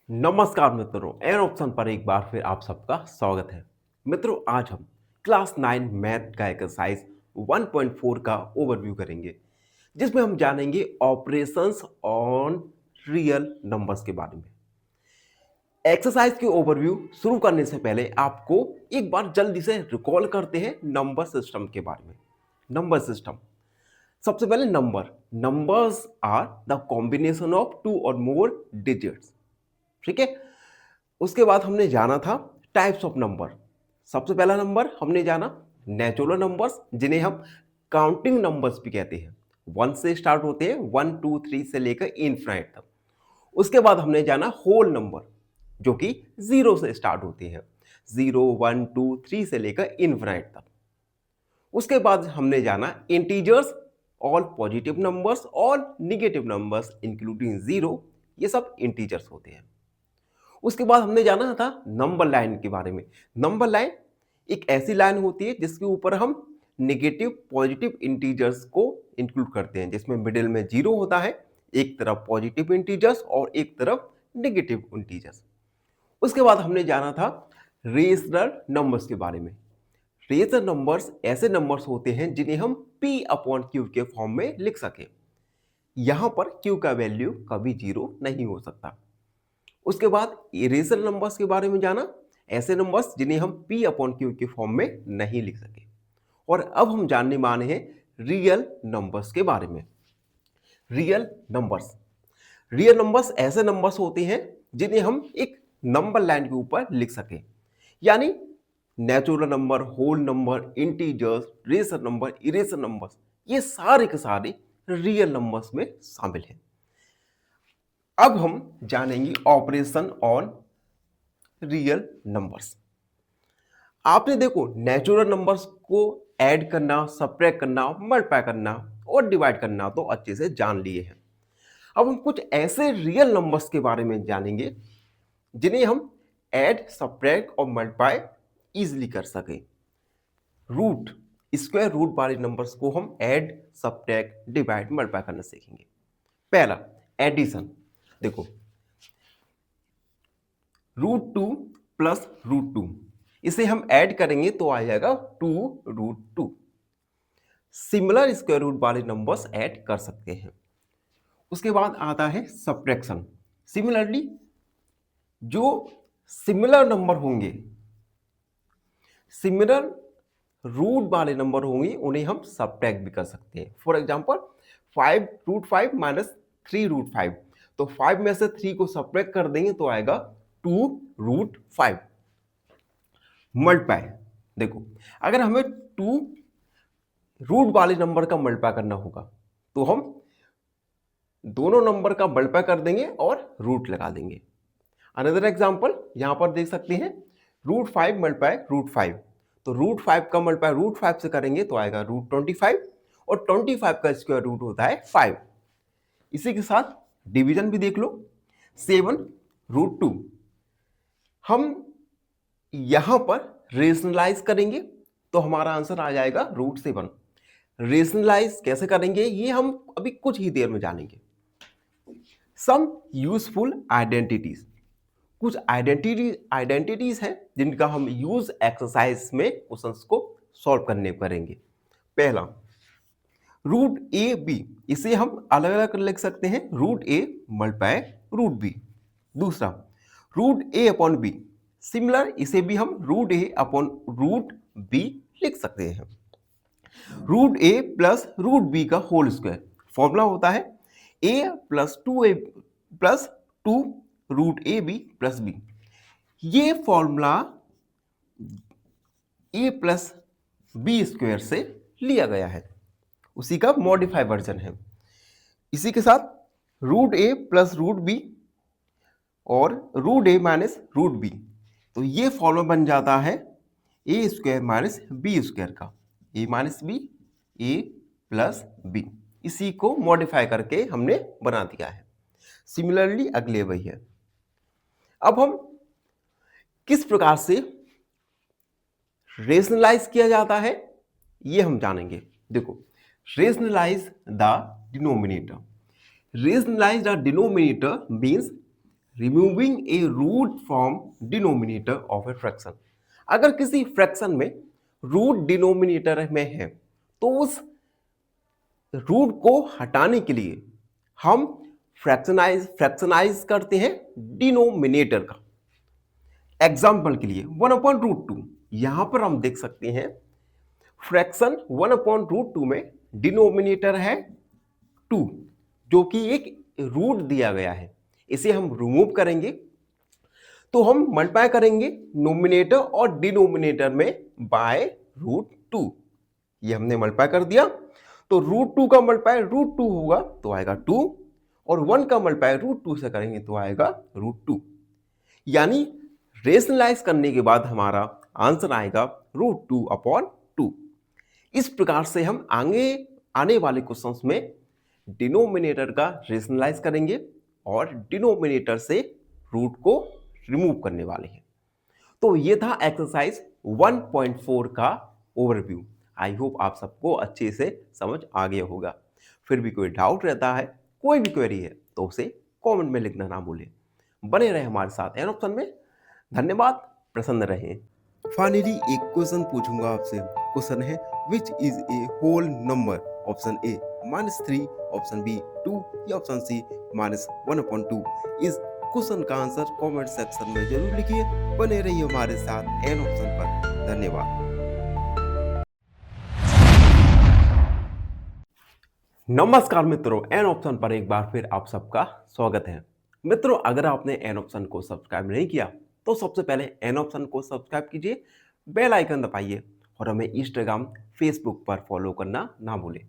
नमस्कार मित्रों, an option पर एक बार फिर आप सबका स्वागत है। मित्रों, आज हम क्लास 9 मैथ का एक्सरसाइज 1.4 का ओवरव्यू करेंगे, जिसमें हम जानेंगे ऑपरेशंस ऑन रियल नंबर्स के बारे में। एक्सरसाइज की ओवरव्यू शुरू करने से पहले आपको एक बार जल्दी से रिकॉल करते हैं नंबर सिस्टम के बारे में। नंबर सिस्टम, सबसे पहले numbers are the combination of two और मोर डिजिट्स। ठीक है। उसके बाद हमने जाना था टाइप्स ऑफ नंबर। सबसे पहला नंबर हमने जाना नेचुरल नंबर्स, जिन्हें हम काउंटिंग नंबर्स भी कहते हैं। 1 से स्टार्ट होते हैं, 1 2 3 से लेकर इनफाइनाइट तक। उसके बाद हमने जाना होल नंबर, जो कि 0 से स्टार्ट होते हैं, 0 1 2 3 से लेकर इनफाइनाइट तक। उसके बाद हमने जाना integers, all positive numbers, all negative numbers including 0, ये सब इंटीजर्स होते हैं। उसके बाद हमने जाना था नंबर लाइन के बारे में। नंबर लाइन एक ऐसी लाइन होती है जिसके ऊपर हम नेगेटिव पॉजिटिव इंटीजर्स को इंक्लूड करते हैं, जिसमें मिडिल में 0 होता है, एक तरफ पॉजिटिव इंटीजर्स और एक तरफ नेगेटिव इंटीजर्स। उसके बाद हमने जाना था रेशनल नंबर्स के बारे में। रेशनल नंबर्स ऐसे नंबर्स होते हैं जिन्हें हम p अपॉन क्यू के फॉर्म में लिख सके। यहां पर q का वैल्यू कभी 0 नहीं हो सकता। उसके बाद इरेशनल नंबर्स के बारे में जाना, ऐसे नंबर्स जिन्हें हम p अपॉन क्यू के फॉर्म में नहीं लिख सके। और अब हम जानने वाले हैं रियल नंबर्स के बारे में। रियल नंबर्स ऐसे नंबर्स होते हैं जिन्हें हम एक नंबर लाइन के ऊपर लिख सके, यानी natural number, whole number, integers, rational number, irrational numbers, ये सारे के सारे रियल नंबर्स में शामिल हैं। अब हम जानेंगे ऑपरेशन ऑन रियल नंबर्स। आपने देखो नेचुरल नंबर्स को ऐड करना, सब्ट्रैक्ट करना, मल्टीप्लाई करना और डिवाइड करना तो अच्छे से जान लिए हैं। अब हम कुछ ऐसे रियल नंबर्स के बारे में जानेंगे जिन्हें हम ऐड, सब्ट्रैक्ट और मल्टीप्लाई इजीली कर सकें। रूट, स्क्वायर रूट वाले नंबर्स को हम ऐड, सब्ट्रैक्ट, डिवाइड, मल्टीप्लाई करना सीखेंगे। पहला एडिशन, देखो √2 प्लस √2, इसे हम ऐड करेंगे तो आ जाएगा 2√2। सिमिलर स्क्वायर रूट वाले नंबर्स ऐड कर सकते हैं। उसके बाद आता है सब्ट्रैक्शन। सिमिलरली जो सिमिलर नंबर होंगे, सिमिलर रूट वाले नंबर होंगे, उन्हें हम सब्ट्रैक्ट भी कर सकते हैं। फॉर एग्जांपल 5√5 माइनस 3√5, तो 5 में से 3 को सब्ट्रैक्ट कर देंगे तो आएगा 2√5। मल्टीप्लाई, देखो अगर हमें 2 रूट वाले नंबर का मल्टीप्लाई करना होगा तो हम दोनों नंबर का मल्टीप्लाई कर देंगे और रूट लगा देंगे। अनदर एग्जांपल यहां पर देख सकते हैं, √5 मल्टीप्लाई √5, तो √5 का मल्टीप्लाई √5 से करेंगे तो आएगा √25, और 25 का स्क्वायर रूट होता है 5। इसी के साथ डिवीजन भी देख लो, 7√2। हम यहां पर रेशनलाइज करेंगे तो हमारा आंसर आ जाएगा √7। रेशनलाइज कैसे करेंगे ये हम अभी कुछ ही देर में जानेंगे। सम यूजफुल आइडेंटिटीज, कुछ आइडेंटिटीज हैं जिनका हम यूज एक्सरसाइज में क्वेश्चंस को सॉल्व करने करेंगे। पहला √a(b), इसे हम अलग अलग लिख सकते हैं, √a मल्टीप्लाई √b। दूसरा √a अपॉन b, सिमिलर इसे भी हम √a अपॉन √b लिख सकते हैं। √a प्लस √b का होल स्क्वायर, फॉर्मूला होता है a plus 2a plus 2√ab plus b। ये formula a plus B square से लिया गया है, उसी का मॉडिफाई वर्जन है। इसी के साथ √a प्लस √b और √a माइनस √b, तो ये फॉर्मूला बन जाता है a square minus B square का, a minus B, a plus B. इसी को मॉडिफाई करके हमने बना दिया है। सिमिलरली अगले वही है। अब हम किस प्रकार से रेशनलाइज किया जाता है ये हम जानेंगे। देखो, rationalise the denominator. Rationalise the denominator means removing a root from denominator of a fraction. अगर किसी फ्रैक्शन में रूट डिनोमिनेटर में है तो उस रूट को हटाने के लिए हम फ्रैक्शनाइज करते हैं डिनोमिनेटर का। एग्जाम्पल के लिए 1/√2, यहां पर हम देख सकते हैं फ्रैक्शन 1/√2 में डिनोमिनेटर है 2, जो कि एक रूट दिया गया है। इसे हम रिमूव करेंगे तो हम मल्टीप्लाई करेंगे नोमिनेटर और डिनोमिनेटर में बाय √2। ये हमने मल्टीप्लाई कर दिया तो √2 का मल्टीप्लाई √2 होगा तो आएगा 2, और 1 का मल्टीप्लाई √2 से करेंगे तो आएगा √2। यानी रेशनलाइज करने के बाद हमारा आंसर आएगा √2/2। इस प्रकार से हम आगे आने वाले क्वेश्चंस में डिनोमिनेटर का रेशनलाइज करेंगे और डिनोमिनेटर से रूट को रिमूव करने वाले हैं। तो ये था एक्सरसाइज 1.4 का ओवरव्यू। आई होप आप सबको अच्छे से समझ आ गया होगा। फिर भी कोई डाउट रहता है, कोई भी क्वेरी है तो उसे कमेंट में लिखना ना भूलें। बने रहे हमारे साथ एन ऑप्शन में। धन्यवाद, प्रसन्न रहें। फाइनली एक क्वेश्चन पूछूंगा आपसे। क्वेश्चन है which is a whole number? Option A -3, option B 2 या ऑप्शन सी -1/2। इस क्वेश्चन का आंसर कमेंट सेक्शन में जरूर लिखिए। बने रहिए हमारे साथ एन ऑप्शन पर। धन्यवाद। नमस्कार मित्रों, एन ऑप्शन पर एक बार फिर आप सबका स्वागत है। मित्रों, अगर आपने एन ऑप्शन को सब्सक्राइब नहीं किया तो सबसे पहले एन ऑप्शन को सब्सक्राइब कीजिए, बेल आइकन दबाइए और हमें इंस्टाग्राम, फेसबुक पर फॉलो करना ना भूलें।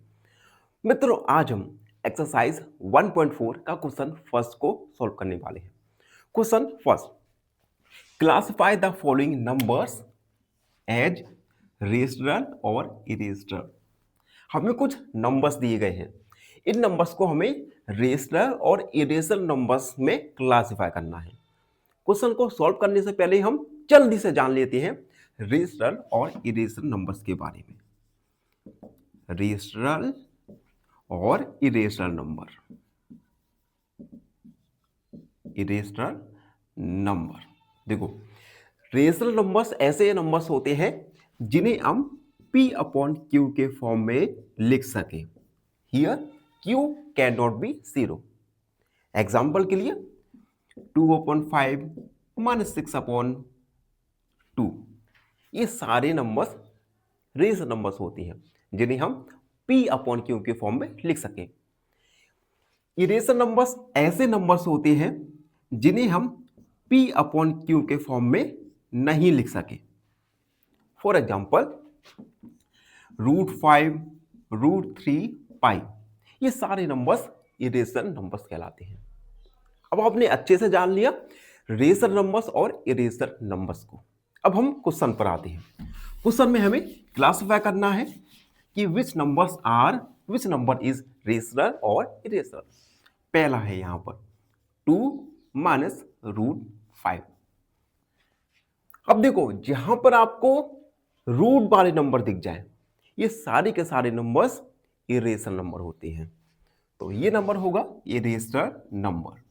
मित्रों, आज हम एक्सरसाइज 1.4 का क्वेश्चन फर्स्ट को सॉल्व करने वाले हैं। Question first, classify the following numbers as rational और इरेशनल। हमें कुछ नंबर्स दिए गए हैं, इन नंबर्स को हमें रेशनल और इरेशनल नंबर्स में क्लासिफाई करना है। क्वेश्चन को सॉल्व करने से पहले हम जल्दी से जान लेते हैं रेशनल और इरेशनल नंबर्स के बारे में। रेशनल और इरेशनल नंबर, इरेशनल नंबर देखो, रेशनल नंबर्स ऐसे नंबर्स होते हैं जिन्हें हम P/Q के फॉर्म में लिख सके। Here Q can not be 0। Example के लिए 2/5 -6/2, ये सारे नंबर्स रेशनल नंबर्स होती हैं जिन्हें हम P/Q के फॉर्म में लिख सकें। इरेशनल नंबर्स ऐसे नंबर्स होते हैं जिन्हें हम P/Q के फॉर्म में नहीं लिख सके। फॉर एग्जाम्पल √5, √3, पाई, ये सारे नंबर्स इरेशनल नंबर्स कहलाते हैं। अब आपने अच्छे से जान लिया रेशनल नंबर्स और इरेशनल नंबर्स को। अब हम क्वेश्चन पर आते हैं। क्वेश्चन में हमें क्लासिफाई करना है कि विच नंबर इज रेशनल और इरेशनल। पहला है यहां पर 2 -√5। अब देखो, जहां पर आपको रूट वाले नंबर दिख जाए, ये सारे के सारे नंबर्स इरेशनल नंबर होते हैं। तो ये नंबर होगा irrational number.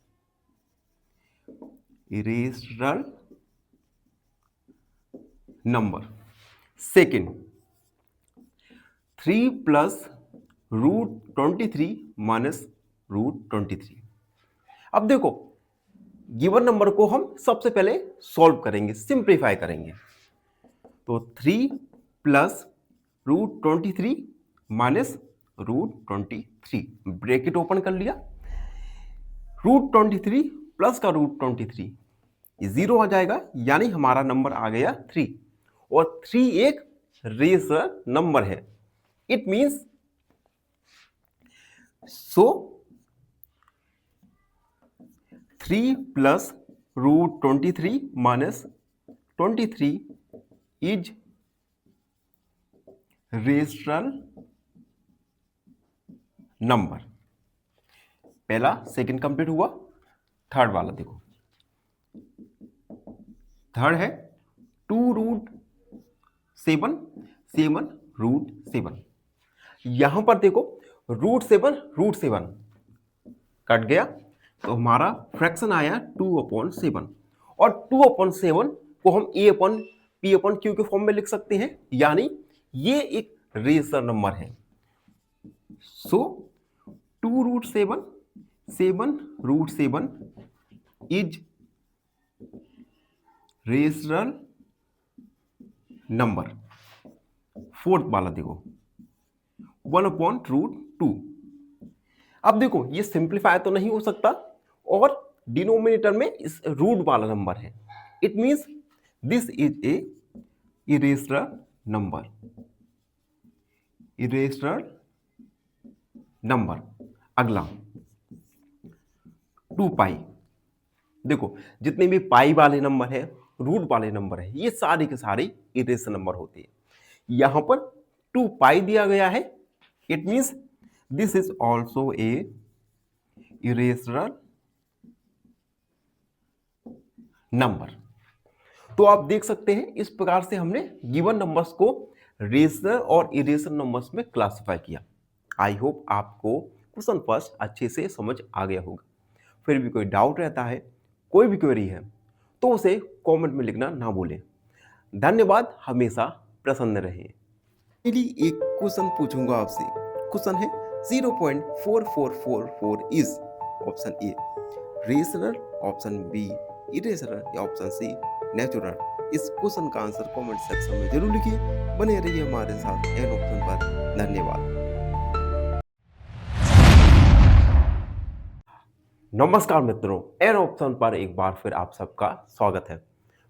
Irrational number. Second, 3 + √23 -√23। अब देखो, गिवन नंबर को हम सबसे पहले सॉल्व करेंगे, सिंप्लीफाई करेंगे। तो 3 + √23 -√23, ब्रैकेट ओपन कर लिया। √23 प्लस का √23 0 आ जाएगा, यानी हमारा नंबर आ गया 3। और 3 एक रेशनल नंबर है। It means so 3 + √23 -23 is rational number. पहला सेकंड कंप्लीट हुआ। थर्ड वाला देखो, थर्ड है 2√7 √7। यहां पर देखो √7 कट गया, तो हमारा फ्रैक्शन आया 2/7 और 2/7 को हम a upon p upon q के फॉर्म में लिख सकते हैं, यानी ये एक रेशनल नंबर है। सो 2√7 7√7 इज रेशनल नंबर। फोर्थ वाला देखो 1/√2। अब देखो ये सिंप्लीफाई तो नहीं हो सकता और डिनोमिनेटर में इस रूट वाला नंबर है, it means this is a irrational number. Irrational number. अगला 2 पाई। देखो जितने भी पाई वाले नंबर है, रूट वाले नंबर है, ये सारे के सारे इरेशनल नंबर होते हैं। यहां पर 2 पाई दिया गया है, it means this is also a irrational number. तो आप देख सकते हैं इस प्रकार से हमने गिवन नंबर्स को रेशनल और इरेशनल नंबर्स में क्लासिफाई किया। आई होप आपको क्वेश्चन फर्स्ट अच्छे से समझ आ गया होगा। फिर भी कोई डाउट रहता है, कोई भी क्वेरी है, तो उसे कमेंट में लिखना ना भूलें। धन्यवाद, हमेशा प्रसन्न रहें। मेरी एक क्वेश्चन पूछूंगा आपसे। क्वेश्चन है 0.4444 is option A rational, option B irrational या ऑप्शन सी नेचुरल। इस क्वेश्चन का आंसर कमेंट सेक्शन में जरूर लिखिए। बने रहिए हमारे साथ एन ऑप्शन पर। धन्यवाद। नमस्कार मित्रों, एन ऑप्शन पर एक बार फिर आप सबका स्वागत है।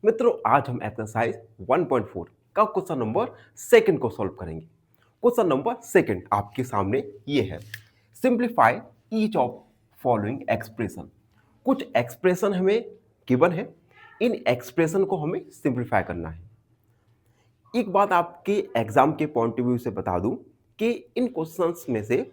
मित्रों आज हम एक्सरसाइज 1.4 का क्वेश्चन नंबर सेकंड को सॉल्व करेंगे। क्वेश्चन नंबर सेकंड आपके सामने ये है, simplify each of following expression. कुछ एक्सप्रेशन हमें गिवन है, इन एक्सप्रेशन को हमें सिंप्लीफाई करना है। एक बात आपके एग्जाम के पॉइंट ऑफ व्यू से बता दूं कि इन क्वेश्चंस में से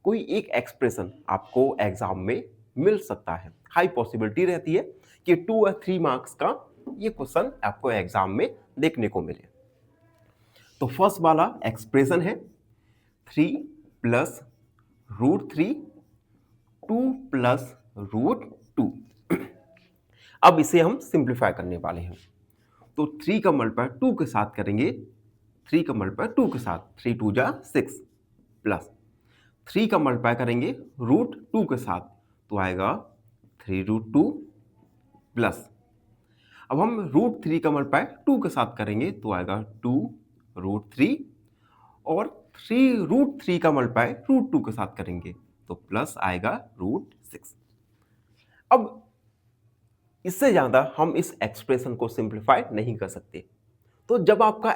कोई एक एक्सप्रेशन आपको एग्जाम में मिल सकता है। हाई पॉसिबिलिटी रहती है कि 2 या 3 मार्क्स का ये क्वेश्चन आपको एग्जाम में देखने को मिले। तो फर्स्ट वाला एक्सप्रेशन है 3 + √3 2 + √2। अब इसे हम सिंप्लीफाई करने वाले हैं। तो 3 का मल्टीप्लाई 2 के साथ करेंगे, 3 का मल्टीप्लाई 2 के साथ 3 2 जा 6 प्लस 3 का मल्टीप्लाई करेंगे √2 के साथ तो आएगा 3√2 प्लस, अब हम √3 का मल्टीप्लाई 2 के साथ करेंगे तो आएगा 2√3 और 3√3 का मल्टीप्लाई √2 के साथ करेंगे तो प्लस आएगा √6। अब इससे ज्यादा हम इस एक्सप्रेशन को सिंप्लीफाई नहीं कर सकते। तो जब आपका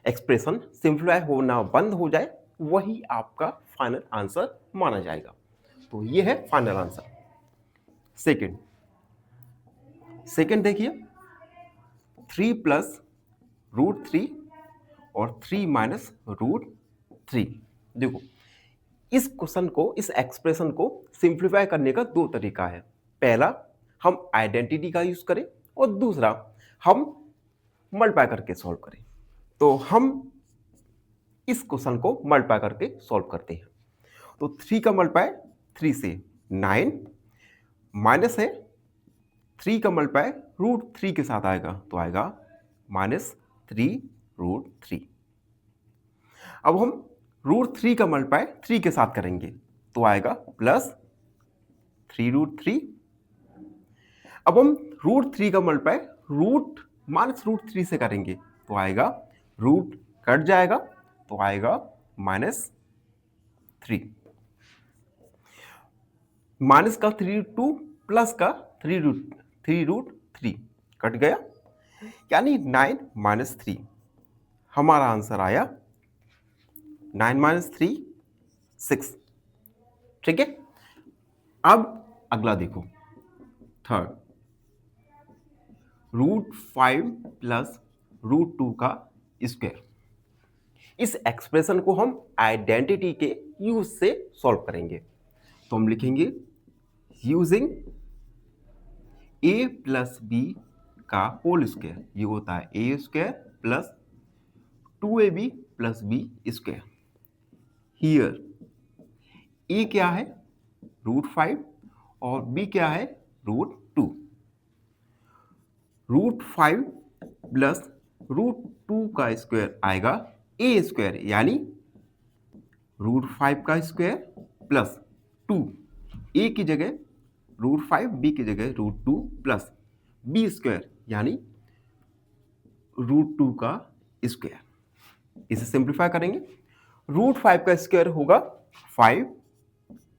एक्सप्रेशन सिंप्लीफाई होना बंद हो जाए वही आपका फाइनल आंसर माना जाएगा। तो ये है फाइनल आंसर। सेकंड देखिए 3 + √3 और 3 - √3। देखो इस क्वेश्चन को, इस एक्सप्रेशन को सिंप्लीफाई करने का दो तरीका है। पहला हम आइडेंटिटी का यूज करें और दूसरा हम मल्टीप्लाई करके सॉल्व करें। तो हम इस क्वेश्चन को मल्टीप्लाई करके सॉल्व करते हैं। तो 3 का मल्टीप्लाई 3 से 9 माइनस है 3 का मल्टीप्लाई √3 के साथ आएगा तो आएगा -3√3। अब हम √3 का मल्टीप्लाई 3 के साथ करेंगे तो आएगा +3√3। अब हम √3 का मल्टीप्लाई -√3 से करेंगे तो आएगा रूट कट जाएगा तो आएगा -3। माइनस का 3√2 प्लस का 3√3 कट गया, यानी 9 - 3। हमारा आंसर आया 9 - 3 6। ठीक है। अब अगला देखो थर्ड √5 + √2 का स्क्वायर। इस एक्सप्रेशन को हम आइडेंटिटी के यूज से सॉल्व करेंगे। तो हम लिखेंगे यूजिंग a + b का होल स्क्वायर, ये होता है a² + 2ab + b²। Here a क्या है √5 और b क्या है √2। √5 प्लस √2 का स्क्वायर आएगा a स्क्वायर, यानी √5 का स्क्वायर प्लस 2, a की जगह √5, b की जगह √2 प्लस b स्क्वायर यानी √2 का स्क्वायर। इसे सिंप्लीफाई करेंगे, √5 का स्क्वायर होगा 5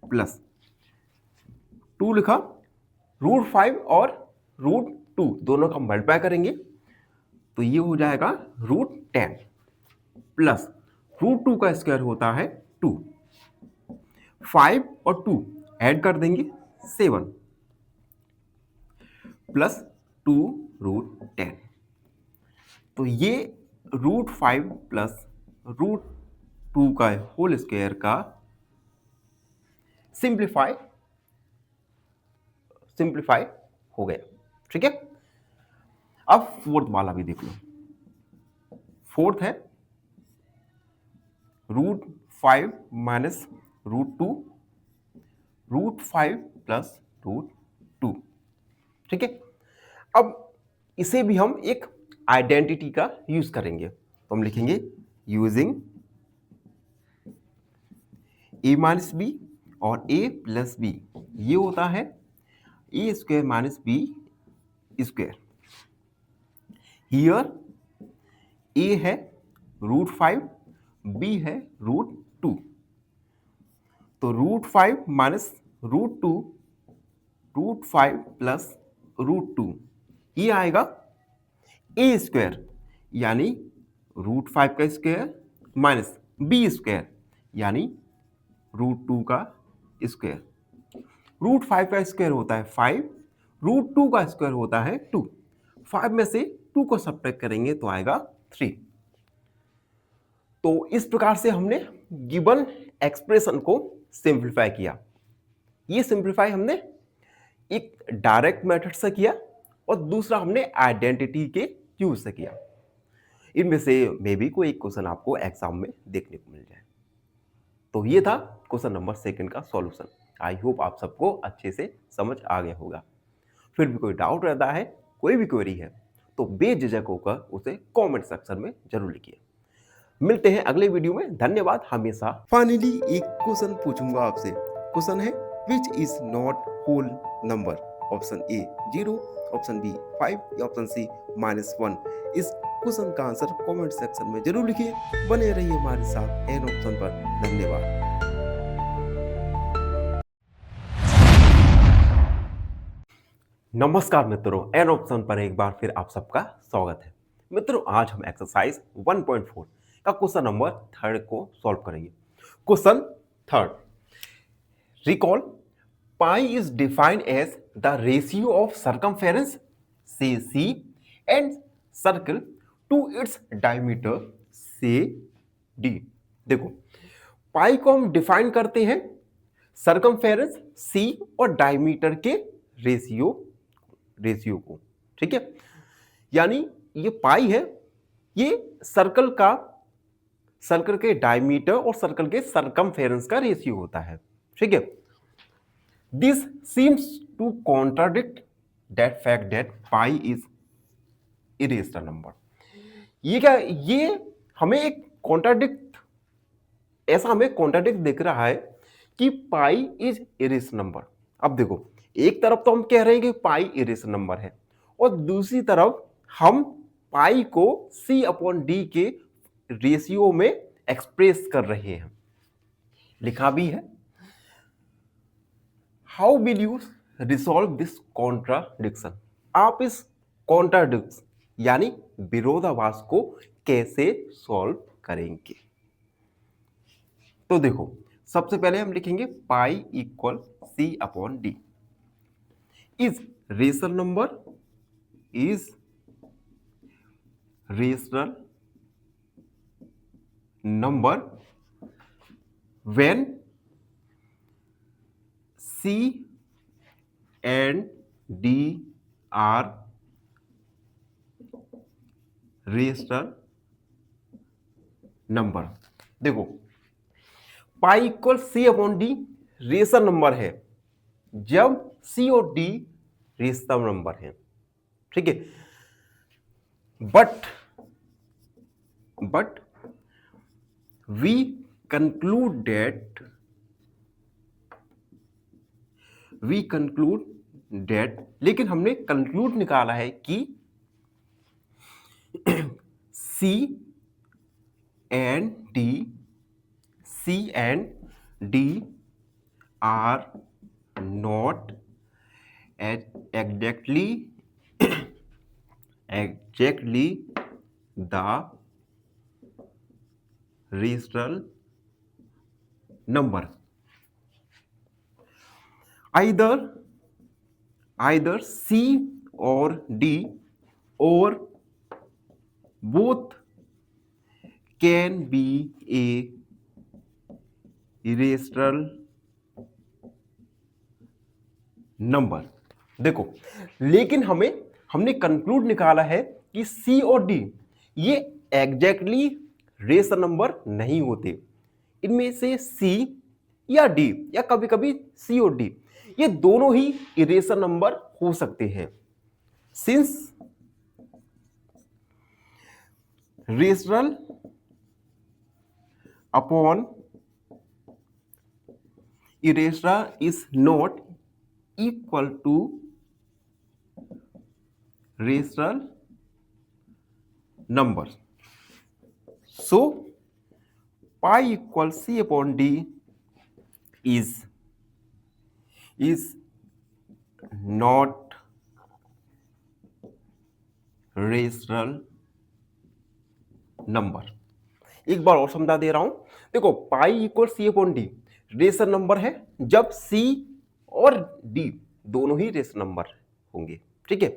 प्लस 2 लिखा, √5 और √2 दोनों का मल्टीप्लाई करेंगे तो ये हो जाएगा √10 प्लस √2 का स्क्वायर होता है 2, 5 और 2 ऐड कर देंगे 7 प्लस 2√10। तो ये √5 प्लस √2 का होल स्क्वायर का सिंप्लीफाई हो गया। ठीक है, अब फोर्थ वाला भी देख लो। फोर्थ है √5 माइनस √2, √5 प्लस √2। ठीक है, अब इसे भी हम एक आइडेंटिटी का यूज करेंगे, तो हम लिखेंगे यूजिंग a माइनस बी और a प्लस बी, ये होता है a square minus B square. Here a है √5, b है √2, तो √5 माइनस √2, √5 प्लस √2, ये आएगा a स्क्वायर यानी √5 का स्क्वायर माइनस b स्क्वायर यानी √2 का स्क्वायर। √5 का स्क्वायर होता है 5, √2 का स्क्वायर होता है 2, 5 में से 2 को सब्ट्रैक्ट करेंगे तो आएगा 3। तो इस प्रकार से हमने गिवन एक्सप्रेशन को सिंप्लीफाई किया। ये सिंप्लीफाई हमने एक डायरेक्ट मेथड से किया और दूसरा हमने आइडेंटिटी के यूज से किया। इनमें से मे बी कोई एक क्वेश्चन आपको एग्जाम में देखने को मिल जाए। तो ये था क्वेश्चन नंबर 2 का सॉल्यूशन। आई होप आप सबको अच्छे से समझ आ गया होगा। फिर भी कोई डाउट रहता है, कोई भी क्वेरी है, तो बेझिझक होकर उसे कमेंट सेक्शन में जरूर लिखिए। मिलते हैं अगले वीडियो में। धन्यवाद हमेशा। फाइनली एक क्वेश्चन पूछूंगा आपसे। क्वेश्चन है which is not whole number. Option A 0, option B 5 या ऑप्शन सी -1। इस क्वेश्चन का आंसर कमेंट सेक्शन में जरूर लिखिए। बने रहिए हमारे साथ एन ऑप्शन पर। धन्यवाद। नमस्कार मित्रों, एन ऑप्शन पर एक बार फिर आप सबका स्वागत है। मित्रों, आज हम एक्सरसाइज 1.4 का क्वेश्चन नंबर 3 को सॉल्व करेंगे। Question 3, recall pi is defined as the ratio of circumference C and circle to its diameter से डी। देखो, पाई को हम डिफाइन करते हैं सर्कमफेरेंस सी और डायमीटर के रेशियो को। ठीक है, यानी ये पाई है, ये सर्कल के डायमीटर और सर्कल के सर्कमफेरेंस का रेशियो होता है। ठीक है, this seems to contradict that fact that pi is irrational number. ये हमें एक कॉन्ट्राडिक्ट दिख रहा है कि पाई इज इरेशनल नंबर। अब देखो, एक तरफ तो हम कह रहे हैं कि पाई इरेशनल नंबर है और दूसरी तरफ हम पाई को C/D के रेशियो में एक्सप्रेस कर रहे हैं। लिखा भी है, how will you resolve this contradiction. आप इस कॉन्ट्राडिक्शन यानी विरोधाभास को कैसे सॉल्व करेंगे। तो देखो, सबसे पहले हम लिखेंगे pi equal C/D is rational number when C and D are rational number। देखो, pi equal C/D rational number है जब सी और डी रेशनल नंबर है, ठीक है। बट वी कंक्लूड डेट लेकिन हमने कंक्लूड निकाला है कि C and D are not exactly the rational number. Either C or D or both can be a irrational number. देखो, लेकिन हमने कंक्लूड निकाला है कि सी और डी ये एग्जैक्टली रेशनल नंबर नहीं होते। इनमें से सी या डी या कभी कभी सी और डी ये दोनों ही इरेशनल नंबर हो सकते हैं। Since rational upon irrational is not equal to rational number. So pi equal C upon D is not rational number. एक बार और समझा दे रहा हूं। देखो, pi equal C upon D rational number है जब सी और डी दोनों ही रेशनल नंबर होंगे, ठीक है।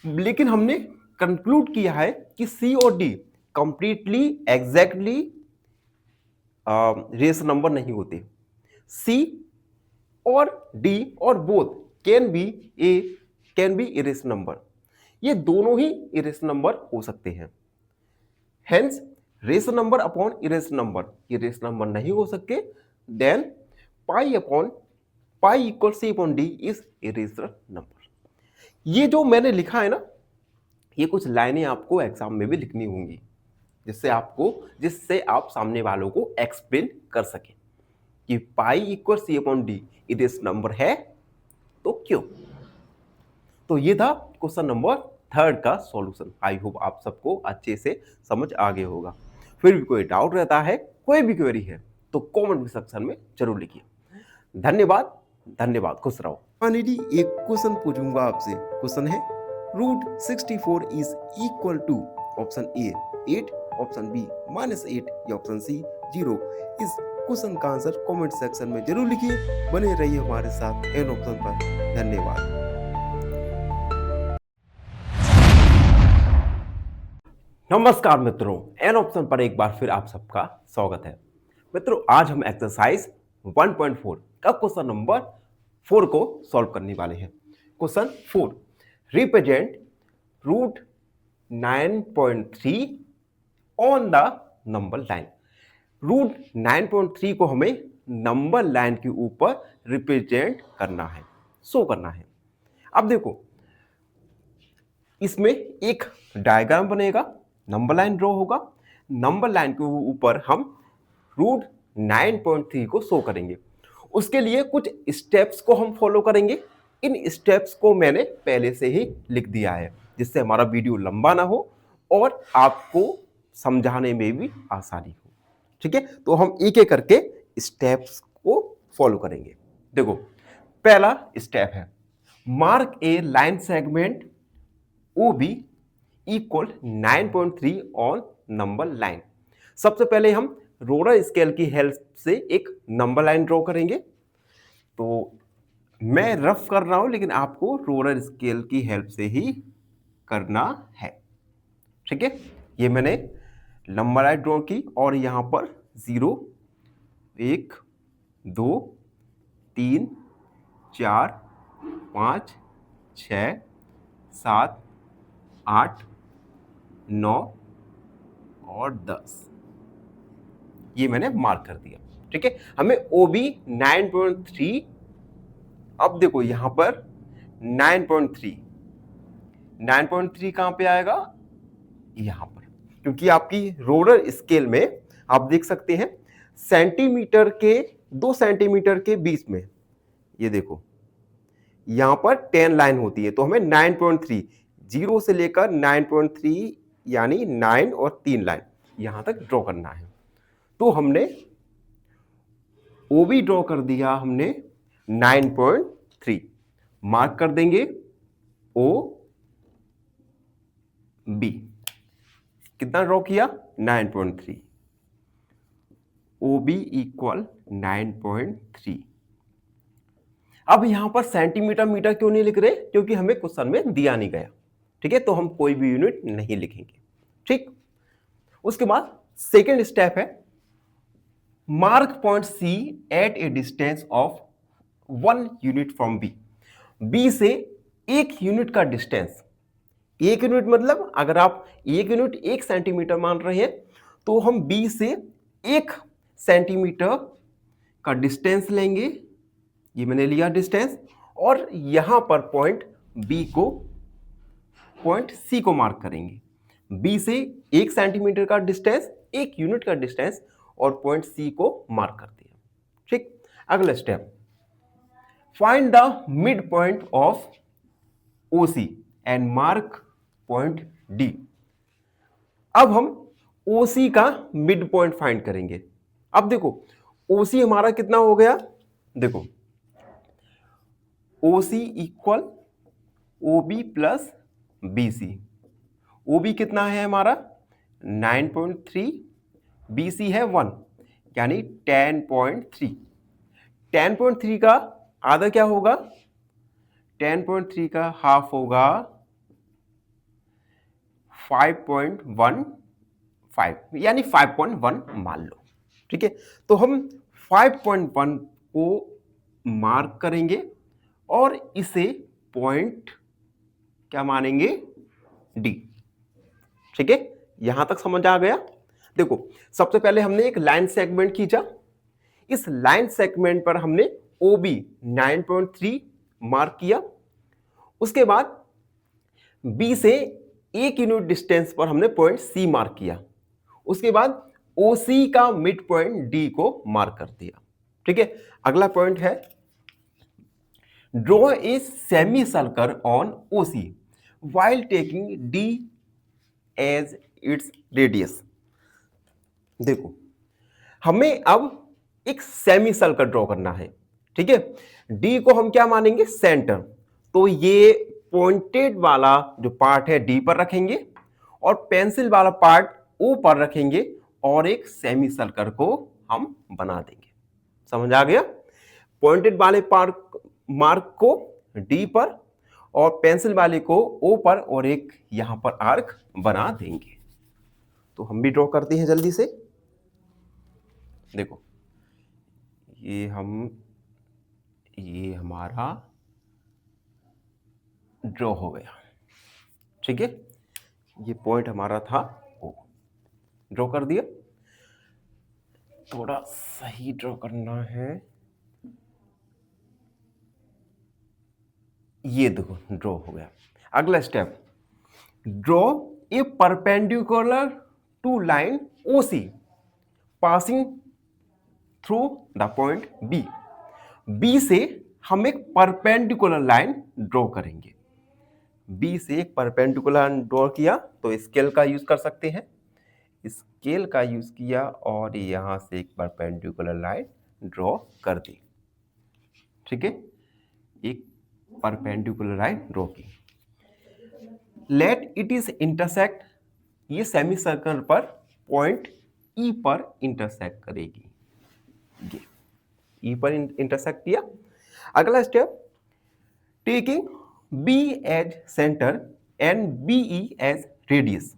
लेकिन हमने कंक्लूड किया है कि सी और D completely exactly rational number नहीं होते। सी और डी और both can be irrational number, ये दोनों ही इरेशनल नंबर हो सकते हैं। Hence rational number upon irrational number नहीं हो सकते। Then pi equal C upon D is irrational number. ये जो मैंने लिखा है ना, ये कुछ लाइनें आपको एग्जाम में भी लिखनी होंगी जिससे आप सामने वालों को एक्सप्लेन कर सकें कि pi equal C upon D irrational number है तो क्यों। तो ये था क्वेश्चन नंबर 3 का सॉल्यूशन। आई होप आप सबको अच्छे से समझ आ गया होगा। फिर भी कोई डाउट रहता है, कोई भी क्वेरी है तो कमेंट सेक्शन में जरूर लिखिए। धन्यवाद, खुश रहो। फाइनली एक क्वेश्चन पूछूंगा आपसे। क्वेश्चन है √64 is equal to option A 8, option B -8 या ऑप्शन सी 0। इस क्वेश्चन का आंसर कमेंट सेक्शन में जरूर लिखिए। बने रहिए हमारे साथ एन ऑप्शन पर। धन्यवाद। नमस्कार मित्रों, एन ऑप्शन पर एक बार फिर आप सबका स्वागत है। मित्रों, आज हम एक्सरसाइज 1.4 का क्वेश्चन नंबर 4 को सॉल्व करने वाले हैं। Question 4, represent √9.3 on the number line. √9.3 को हमें नंबर लाइन के ऊपर रिप्रेजेंट करना है, शो करना है। अब देखो, इसमें एक डायग्राम बनेगा, नंबर लाइन ड्रॉ होगा। नंबर लाइन के ऊपर हम √9.3 को शो करेंगे। उसके लिए कुछ स्टेप्स को हम फॉलो करेंगे। इन स्टेप्स को मैंने पहले से ही लिख दिया है जिससे हमारा वीडियो लंबा ना हो और आपको समझाने में भी आसानी हो, ठीक है। तो हम एक एक करके स्टेप्स को फॉलो करेंगे। देखो, पहला स्टेप है mark A line segment OB equal 9.3 on number line. सबसे पहले हम रोलर स्केल की हेल्प से एक नंबर लाइन ड्रॉ करेंगे। तो मैं रफ कर रहा हूं लेकिन आपको रोलर स्केल की हेल्प से ही करना है, ठीक है। ये मैंने नंबर लाइन ड्रॉ की और यहां पर 0, 1, 2, 3, 4, 5, 6, 7, 8, 9 और 10 ये मैंने मार्क कर दिया, ठीक है। हमें OB 9.3 अब देखो यहां पर 9.3, 9.3 कहां पे आएगा, यहां पर, क्योंकि आपकी रोलर स्केल में आप देख सकते हैं सेंटीमीटर के 2 सेंटीमीटर के बीच में, ये देखो यहां पर 10 लाइन होती है, तो हमें 9.3, 0 से लेकर 9.3 यानी 9 और 3 लाइन यहां तक ड्रॉ करना है। तो हमने ओ भी ड्रॉ कर दिया, हमने 9.3 मार्क कर देंगे, ओ बी कितना ड्रॉ किया, 9.3, ओ बी इक्वल 9.3। अब यहां पर सेंटीमीटर मीटर क्यों नहीं लिख रहे, क्योंकि हमें क्वेश्चन में दिया नहीं गया, ठीक है, तो हम कोई भी यूनिट नहीं लिखेंगे, ठीक। उसके बाद सेकेंड स्टेप है, mark point C at a distance of 1 unit from B. B से 1 यूनिट का डिस्टेंस, 1 यूनिट मतलब अगर आप 1 यूनिट 1 सेंटीमीटर मान रहे हैं, तो हम बी से 1 सेंटीमीटर का डिस्टेंस लेंगे, ये मैंने लिया डिस्टेंस, और यहां पर पॉइंट बी को, पॉइंट सी को मार्क करेंगे। बी से 1 सेंटीमीटर का डिस्टेंस, 1 यूनिट का डिस्टेंस, और पॉइंट सी को मार्क कर दिया, ठीक। अगला step, find the midpoint of O C and mark point D. अब हम ओ सी का मिड पॉइंट फाइंड करेंगे। अब देखो ओ सी हमारा कितना हो गया, देखो O C equal O B plus B C. O B कितना है हमारा 9.3, बी सी है 1 यानी 10.3। 10.3 का आधा क्या होगा, 10.3 का हाफ होगा 5.15 यानी 5.1 मान लो, ठीक है। तो हम 5.1 को मार्क करेंगे और इसे पॉइंट क्या मानेंगे, डी, ठीक है। यहां तक समझ आ गया। देखो सबसे पहले हमने एक लाइन सेगमेंट खींचा, इस लाइन सेगमेंट पर हमने ओ बी 9.3 मार्क किया, उसके बाद बी से 1 यूनिट डिस्टेंस पर हमने पॉइंट सी मार्क किया, उसके बाद ओ सी का मिड पॉइंट डी को मार्क कर दिया, ठीक है। अगला पॉइंट है, draw a semicircle on O C while taking D as its radius। देखो हमें अब एक सेमी सर्कल ड्रॉ करना है, ठीक है। D को हम क्या मानेंगे, सेंटर, तो ये पॉइंटेड वाला जो पार्ट है D पर रखेंगे और पेंसिल वाला पार्ट O पर रखेंगे और एक सेमी सर्कल को हम बना देंगे। समझ आ गया, पॉइंटेड वाले पार्ट मार्क को D पर और पेंसिल वाले को O पर और एक यहां पर आर्क बना देंगे। तो हम भी ड्रॉ करते हैं जल्दी से। देखो ये हमारा ड्रॉ हो गया, ठीक है। ये पॉइंट हमारा था O, ड्रॉ कर दिया। थोड़ा सही ड्रॉ करना है, ये देखो ड्रॉ हो गया। अगला step, draw a perpendicular to line OC passing through the point B। B से हम एक परपेंडिकुलर लाइन ड्रॉ करेंगे। B से एक परपेंडिकुलर ड्रॉ किया तो स्केल का यूज कर सकते हैं, स्केल का यूज किया और यहां से एक परपेंडिकुलर लाइन ड्रॉ कर दी, ठीक है। एक परपेंडिकुलर लाइन ड्रॉ की, लेट इट इज इंटरसेक्ट, ये सेमी सर्कल पर पॉइंट E पर इंटरसेक्ट करेगी, ये E पर इंटरसेक्ट किया। अगला step, taking B as centre and BE as radius,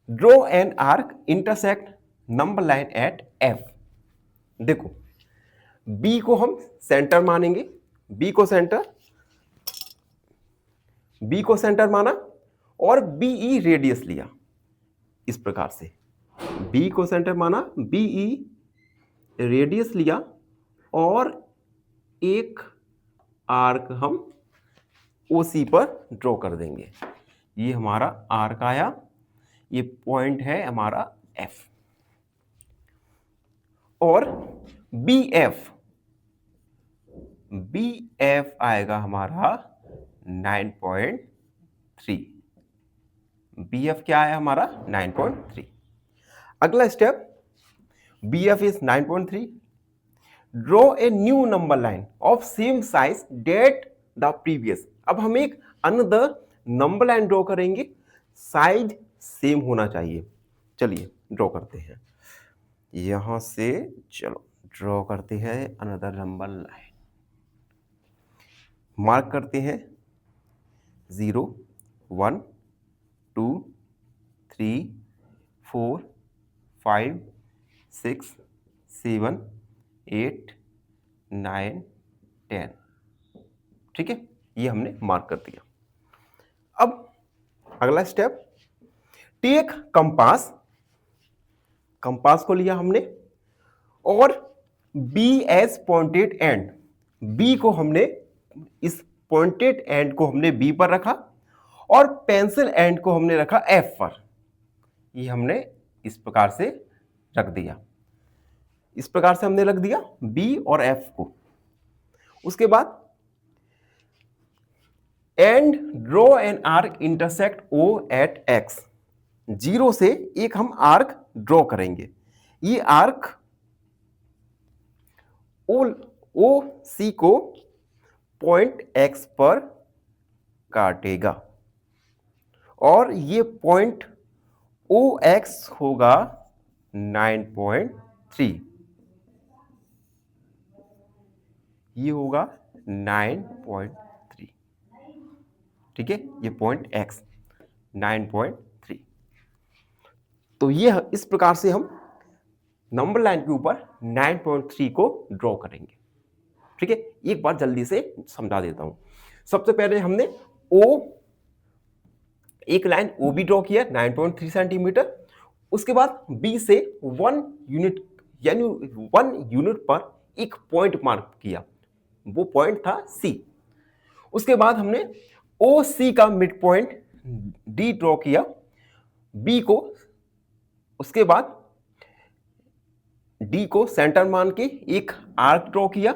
draw an arc intersect number line at F। देखो B को हम सेंटर मानेंगे, B को सेंटर माना और BE रेडियस लिया, इस प्रकार से B को सेंटर माना, BE रेडियस लिया और एक आर्क हम OC पर ड्रॉ कर देंगे। ये हमारा आर्क आया, ये पॉइंट है हमारा F। और BF आएगा हमारा 9.3। BF क्या है हमारा 9.3। अगला step, BF is 9.3। Draw a new number line of same size that the previous. अब हम एक अनदर नंबर लाइन ड्रॉ करेंगे, साइज सेम होना चाहिए। चलिए ड्रॉ करते हैं, यहां से चलो ड्रॉ करते हैं अनदर नंबर लाइन। मार्क करते हैं 0 1 2 3 4 5 6 7 8 9 10। ठीक है, ये हमने मार्क कर दिया। अब अगला स्टेप, टेक कंपास। कंपास को लिया हमने और B as pointed end. B को हमने, इस पॉइंटेड एंड को हमने बी पर रखा और पेंसिल एंड को हमने रखा एफ पर। ये हमने इस प्रकार से रख दिया, इस प्रकार से हमने रख दिया बी और एफ को। उसके बाद and draw an arc intersect O at X. 0 से एक हम आर्क ड्रॉ करेंगे। ये आर्क ओ सी को पॉइंट एक्स पर काटेगा और ये पॉइंट ओ एक्स होगा 9.3। ये होगा 9.3। ठीक है, ये पॉइंट एक्स 9.3। तो ये इस प्रकार से हम नंबर लाइन के ऊपर 9.3 को ड्रॉ करेंगे। ठीक है, एक बार जल्दी से समझा देता हूं। सबसे पहले हमने एक लाइन ओ बी ड्रॉ किया 9.3 सेंटीमीटर। उसके बाद बी से 1 यूनिट यानी 1 यूनिट पर एक पॉइंट मार्क किया, वो पॉइंट था सी। उसके बाद हमने ओ सी का मिड पॉइंट डी ड्रॉ किया, बी को, उसके बाद डी को सेंटर मान के एक आर्क ड्रॉ किया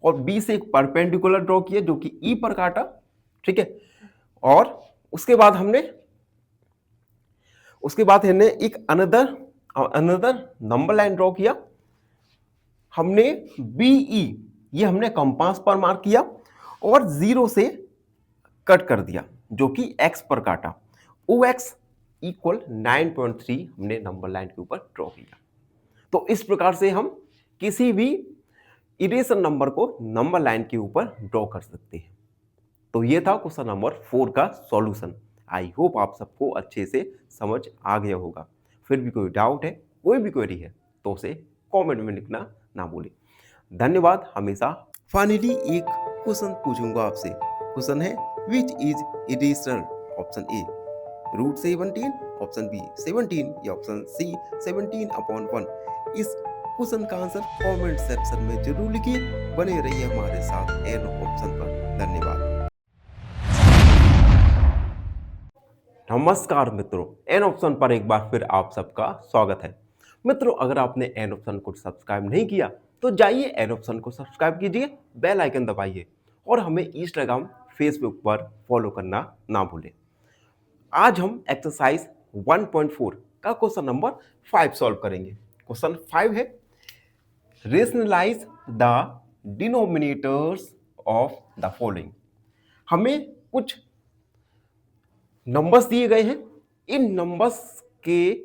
और बी से एक परपेंडिकुलर ड्रॉ किया जो कि ई पर काटा। ठीक है, और उसके बाद हमने एक अनदर नंबर लाइन ड्रॉ किया। हमने बीई, ये हमने कंपास पर मार्क किया और 0 से कट कर दिया जो कि एक्स पर काटा। ओ एक्स इक्वल 9.3 हमने नंबर लाइन के ऊपर ड्रॉ किया। तो इस प्रकार से हम किसी भी इरेशन नंबर को नंबर लाइन के ऊपर ड्रॉ कर सकते हैं। तो ये था क्वेश्चन नंबर 4 का सॉल्यूशन। आई होप आप सबको अच्छे से समझ आ गया होगा। फिर भी कोई डाउट है, कोई भी क्वेरी है तो उसे कमेंट में लिखना ना भूलें। धन्यवाद हमेशा। फाइनली एक क्वेश्चन पूछूंगा आपसे। क्वेश्चन है which is irrational? Option A root 17, option B 17 या ऑप्शन सी 17/1। इस क्वेश्चन का आंसर कमेंट सेक्शन में जरूर लिखिए। बने रहिए हमारे साथ एन ऑप्शन पर। धन्यवाद। नमस्कार मित्रों, एन ऑप्शन पर एक बार फिर आप सबका स्वागत है। मित्रों, अगर आपने एन ऑप्शन को सब्सक्राइब नहीं किया तो जाइए एन ऑप्शन को सब्सक्राइब कीजिए, बेल आइकन दबाइए और हमें इंस्टाग्राम फेसबुक पर फॉलो करना ना भूलें। आज हम एक्सरसाइज 1.4 का क्वेश्चन नंबर 5 सॉल्व करेंगे। क्वेश्चन 5 है rationalise the denominators of the following. हमें कुछ नंबर्स दिए गए हैं, इन नंबर्स के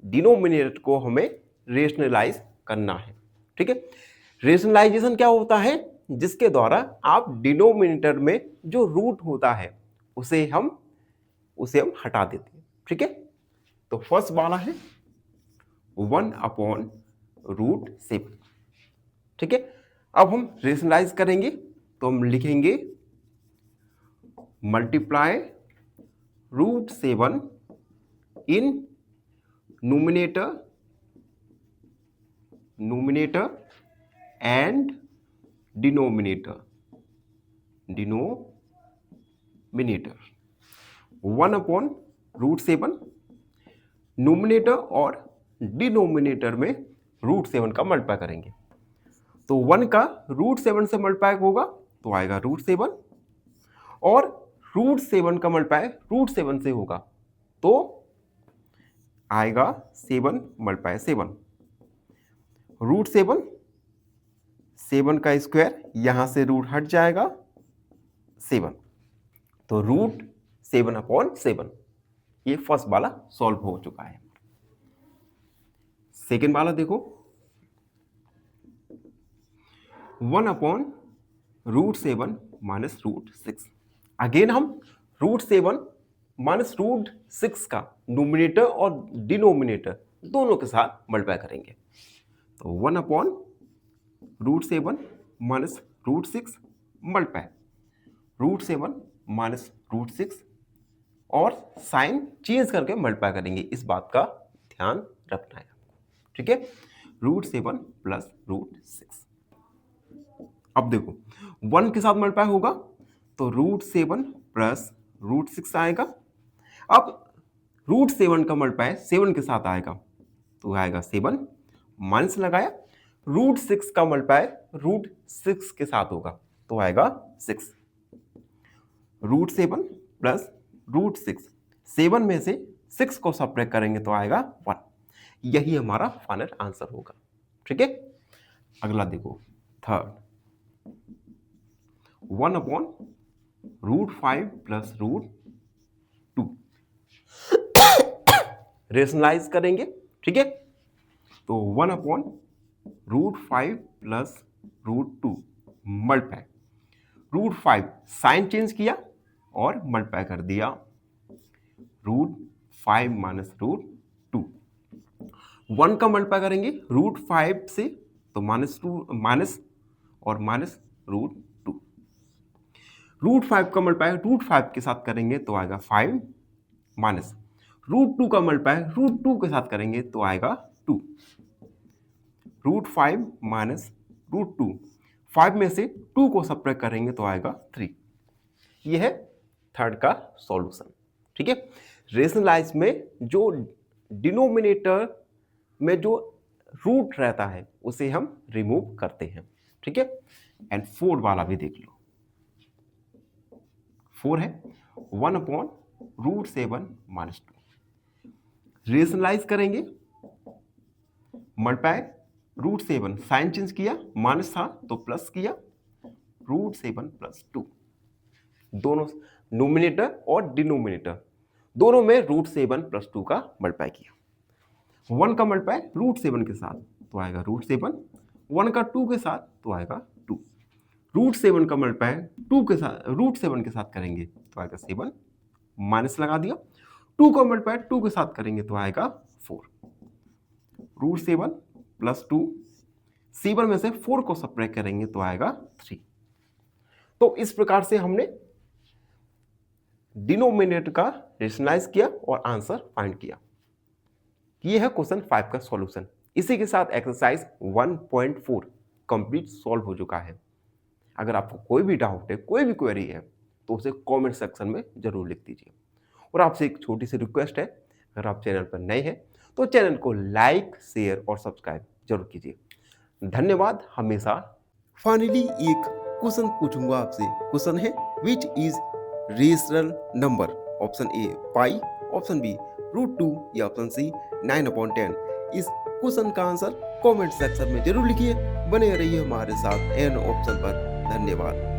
डिनोमिनेटर को हमें रेशनलाइज करना है। ठीक है, रेशनलाइजेशन क्या होता है? जिसके द्वारा आप डिनोमिनेटर में जो रूट होता है उसे हम हटा देते हैं। ठीक है, तो फर्स्ट वाला है 1/√7। ठीक है, अब हम रेशनलाइज करेंगे तो हम लिखेंगे multiply √7 in numerator and denominator। Denominator 1/√7, nominator और डिनोमिनेटर में √7 का मल्टीप्लाई करेंगे तो 1 का √7 से मल्टीप्लाई होगा तो आएगा √7 और √7 का मल्टीप्लाई √7 से होगा तो आएगा 7 मल्टीप्लाई 7 √7, 7 का स्क्वायर, यहां से रूट हट जाएगा 7 तो √7/7। ये फर्स्ट वाला सॉल्व हो चुका है। सेकेंड वाला देखो 1/√7 माइनस √6। अगेन हम √7 माइनस √6 का नोमिनेटर और डिनोमिनेटर दोनों के साथ मल्टीप्लाई करेंगे तो 1/√7 माइनस √6 मल्टीप्लाई √7 माइनस √6 और साइन चेंज करके मल्टीप्लाई करेंगे। इस बात का ध्यान रखना है आपको, ठीक है। √7 प्लस √6। अब देखो 1 के साथ मल्टीप्लाई होगा तो √7 प्लस √6 आएगा। अब √7 का मल्टीप्लाई 7 के साथ आएगा तो आएगा 7, माइनस लगाया, √6 का मल्टीप्लाई √6 के साथ होगा तो आएगा 6। √7 प्लस √6, 7 में से 6 को सब्ट्रैक्ट करेंगे तो आएगा 1। यही हमारा फाइनल आंसर होगा, ठीक है। अगला देखो थर्ड 1/√5 प्लस √2 रेशनलाइज करेंगे, ठीक है। तो 1/√5 प्लस √2 मल्टीप्लाई √5 साइन चेंज किया और मल्टीप्लाई कर दिया √5 माइनस √2। 1 का मल्टीप्लाई करेंगे √5 से तो माइनस और माइनस √2। √5 का मल्टीप्लाई √5 के साथ करेंगे तो आएगा 5, माइनस √2 का मल्टीप्लाई √2 के साथ करेंगे तो आएगा 2। √5 माइनस √2, 5 में से 2 को सब्ट्रैक्ट करेंगे तो आएगा 3। यह है थर्ड का सॉल्यूशन, ठीक है। रेशनलाइज में जो डिनोमिनेटर में जो रूट रहता है उसे हम रिमूव करते हैं, ठीक है। एंड फोर्थ वाला भी देख लो। 4 है 1/√7 माइनस 2 रेशनलाइज करेंगे, मल्टीप्लाई √7 साइन चेंज किया, माइनस था तो प्लस किया, √7 प्लस 2। दोनों नोमिनेटर और डिनोमिनेटर दोनों में √7 प्लस 2 का मल्टीप्लाई किया। 1 का मल्टीप्लाई √7 के साथ तो आएगा √7, 1 का 2 के साथ तो आएगा 2। √7 का मल्टीप्लाई √7 के साथ करेंगे तो आएगा 7, माइनस लगा दिया। 2 का मल्टीप्लाई 2 के साथ करेंगे तो आएगा 4। √7 प्लस 2, 7 में से 4 को सब्ट्रैक्ट करेंगे तो आएगा 3। तो इस प्रकार से हमने डिनोमिनेटर का रेशनलाइज किया और आंसर फाइंड किया। ये है क्वेश्चन 5 का सॉल्यूशन। इसी के साथ एक्सरसाइज 1.4 कंप्लीट सॉल्व हो चुका है। अगर आपको कोई भी डाउट है, कोई भी क्वेरी है तो उसे कमेंट सेक्शन में जरूर लिख दीजिए। और आपसे एक छोटी सी रिक्वेस्ट है, अगर आप चैनल पर नए हैं तो चैनल को लाइक, शेयर और सब्सक्राइब जरूर कीजिए। धन्यवाद हमेशा। फाइनली एक क्वेश्चन पूछूंगा आपसे। क्वेश्चन है which is rational number? Option A pi, option B √2 या ऑप्शन सी 9/10। इस क्वेश्चन का आंसर कमेंट सेक्शन में जरूर लिखिए। बने रहिए हमारे साथ एन ऑप्शन पर। धन्यवाद।